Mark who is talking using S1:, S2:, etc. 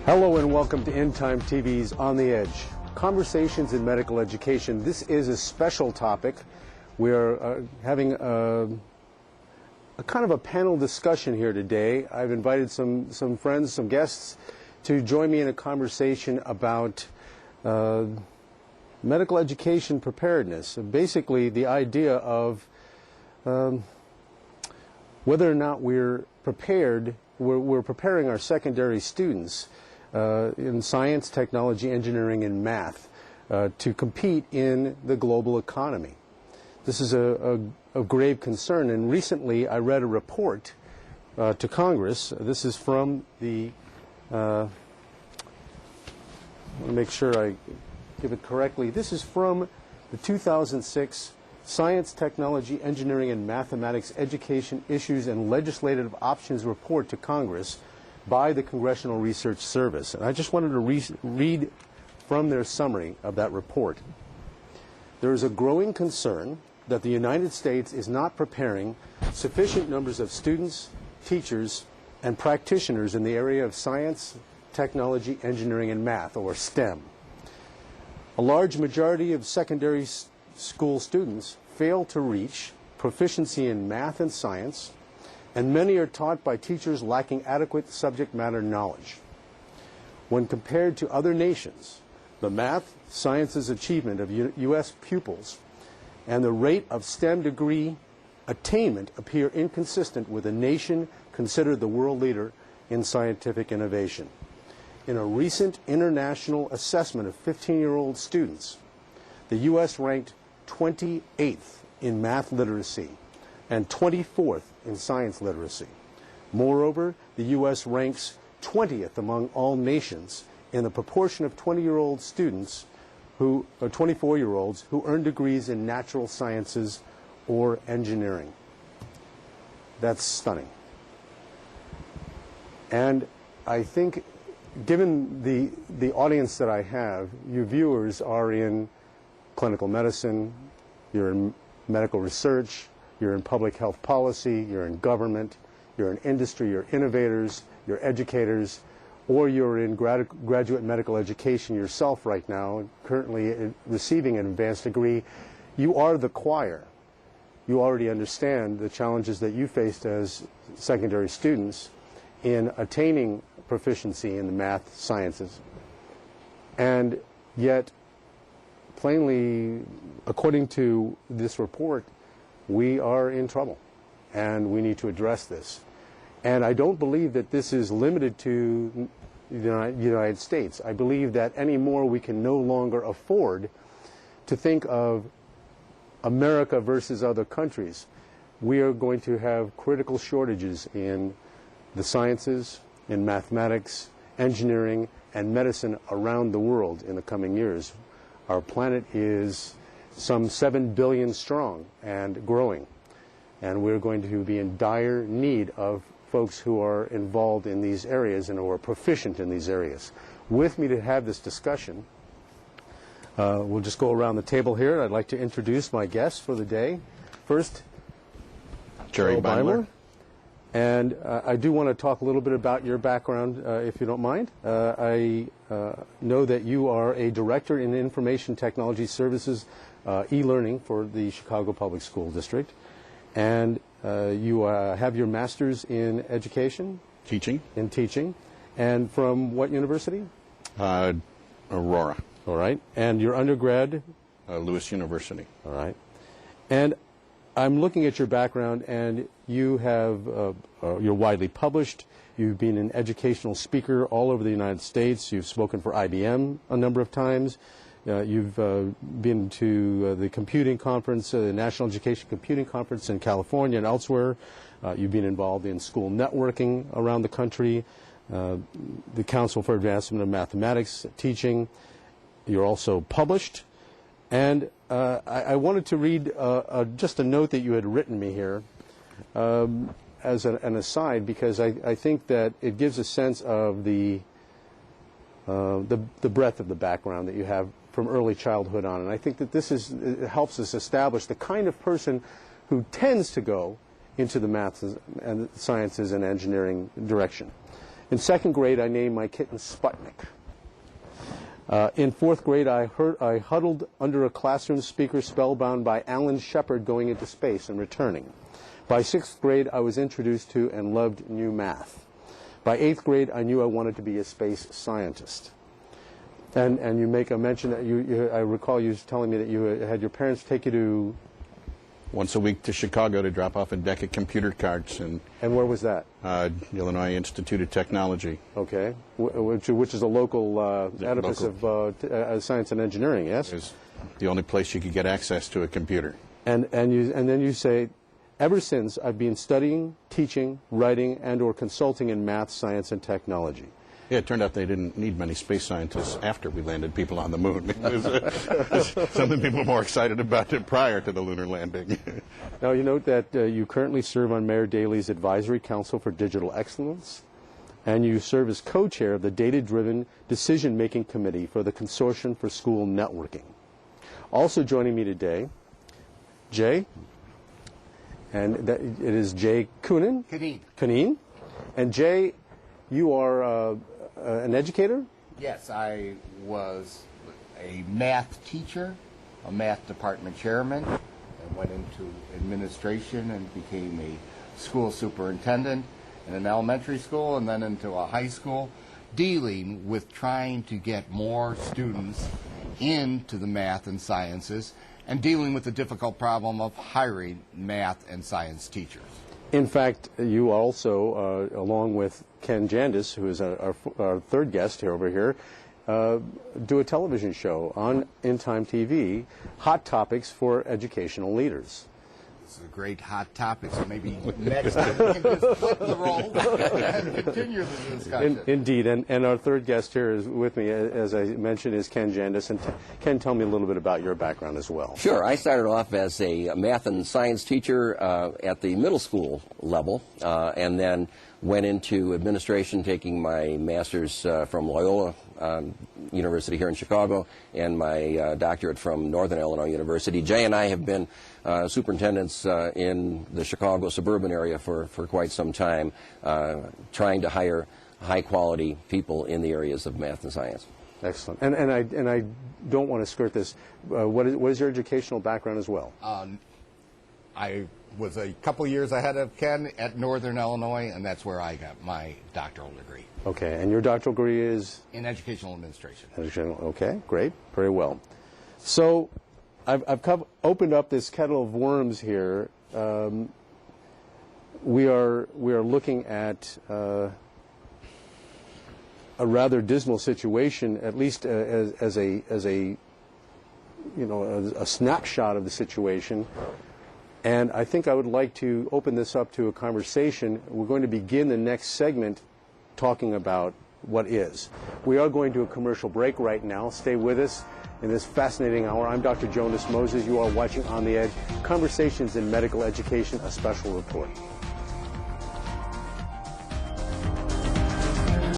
S1: Hello and welcome to End Time TV's On the Edge. Conversations in medical education. This is a special topic. We're having a kind of a panel discussion here today. I've invited some friends, some guests, to join me in a conversation about medical education preparedness. Basically, the idea of whether or not we're prepared, we're preparing our secondary students in science, technology, engineering, and math to compete in the global economy. This is a grave concern, and recently I read a report to Congress. This is from the, I want to make sure I give it correctly. This is from the 2006 Science, Technology, Engineering, and Mathematics Education Issues and Legislative Options Report to Congress by the Congressional Research Service. And I just wanted to read from their summary of that report. There is a growing concern that the United States is not preparing sufficient numbers of students, teachers, and practitioners in the area of science, technology, engineering, and math, or STEM. A large majority of secondary school students fail to reach proficiency in math and science, and many are taught by teachers lacking adequate subject matter knowledge. When compared to other nations, the math sciences achievement of U.S. pupils and the rate of STEM degree attainment appear inconsistent with a nation considered the world leader in scientific innovation. In a recent international assessment of 15-year-old students, the U.S. ranked 28th in math literacy and 24th in science literacy. Moreover, the U.S. ranks 20th among all nations in the proportion of 20-year-old students or 24-year-olds who earn degrees in natural sciences or engineering. That's stunning. And I think, given the audience that I have, you viewers are in clinical medicine, you're in medical research, you're in public health policy, you're in government, you're in industry, you're innovators, you're educators, or you're in graduate medical education yourself right now, currently receiving an advanced degree. You are the choir. You already understand the challenges that you faced as secondary students in attaining proficiency in the math sciences. And yet, plainly, according to this report, we are in trouble, and we need to address this. And I don't believe that this is limited to the United States. I believe that anymore we can no longer afford to think of America versus other countries. We are going to have critical shortages in the sciences, in mathematics, engineering, and medicine around the world in the coming years. Our planet is some 7 billion strong and growing, and we're going to be in dire need of folks who are involved in these areas and who are proficient in these areas. With me to have this discussion, we'll just go around the table here. I'd like to introduce my guests for the day. First,
S2: Jerry Beimler.
S1: And I do want to talk a little bit about your background, if you don't mind. I know that you are a director in information technology services, e-learning for the Chicago Public School District. And you have your master's in education?
S2: Teaching.
S1: In teaching. And from what university?
S2: Aurora.
S1: All right. And your undergrad?
S2: Lewis University.
S1: All right. And I'm looking at your background, and you have, you're widely published. You've been an educational speaker all over the United States. You've spoken for IBM a number of times. You've been to the computing conference, the National Education Computing Conference in California and elsewhere. You've been involved in school networking around the country, the Council for Advancement of Mathematics teaching. You're also published. And I wanted to read just a note that you had written me here as an aside, because I think that it gives a sense of the breadth of the background that you have from early childhood on. And I think that it helps us establish the kind of person who tends to go into the maths and sciences and engineering direction. In second grade, I named my kitten Sputnik. In fourth grade, I huddled under a classroom speaker spellbound by Alan Shepard going into space and returning. By sixth grade, I was introduced to and loved new math. By eighth grade, I knew I wanted to be a space scientist. And you make a mention that I recall you telling me that you had your parents take you to...
S2: Once a week to Chicago to drop off a deck of computer cards. And
S1: where was that?
S2: Illinois Institute of Technology.
S1: Okay, which is a local edifice of science and engineering, yes?
S2: It's the only place you could get access to a computer.
S1: And then you say, ever since I've been studying, teaching, writing, and/or consulting in math, science, and technology.
S2: Yeah, it turned out they didn't need many space scientists after we landed people on the moon. It was something people were more excited about it prior to the lunar landing.
S1: Now, you note that you currently serve on Mayor Daley's Advisory Council for Digital Excellence, and you serve as co-chair of the Data-Driven Decision-Making Committee for the Consortium for School Networking. Also joining me today, Jay, and it is Jay Kunin. Kunin. And Jay, you are an educator?
S3: Yes, I was a math teacher, a math department chairman, and went into administration and became a school superintendent in an elementary school and then into a high school, dealing with trying to get more students into the math and sciences and dealing with the difficult problem of hiring math and science teachers.
S1: In fact, you also, along with Ken Jandis, who is our third guest here over here, do a television show on In Time TV, Hot Topics for Educational Leaders.
S3: This is a great hot topic, so maybe next time we can just flip the role and continue the discussion.
S1: Indeed, and our third guest here is with me, as I mentioned, is Ken Jandis. And Ken, tell me a little bit about your background as well.
S4: Sure. I started off as a math and science teacher at the middle school level, and then went into administration, taking my master's from Loyola University here in Chicago and my doctorate from Northern Illinois University. Jay and I have been superintendents in the Chicago suburban area for quite some time, trying to hire high-quality people in the areas of math and science.
S1: Excellent. And I don't want to skirt this. What is your educational background as well?
S3: I was a couple years ahead of Ken at Northern Illinois, and that's where I got my doctoral degree.
S1: Okay, and your doctoral degree is?
S3: In educational administration.
S1: Okay, great, very well. So I've opened up this kettle of worms here. We are looking at a rather dismal situation, at least as a snapshot of the situation. And I think I would like to open this up to a conversation. We're going to begin the next segment talking about what is. We are going to a commercial break right now. Stay with us in this fascinating hour. I'm Dr. Jonas Moses. You are watching On the Edge, Conversations in Medical Education, a special report.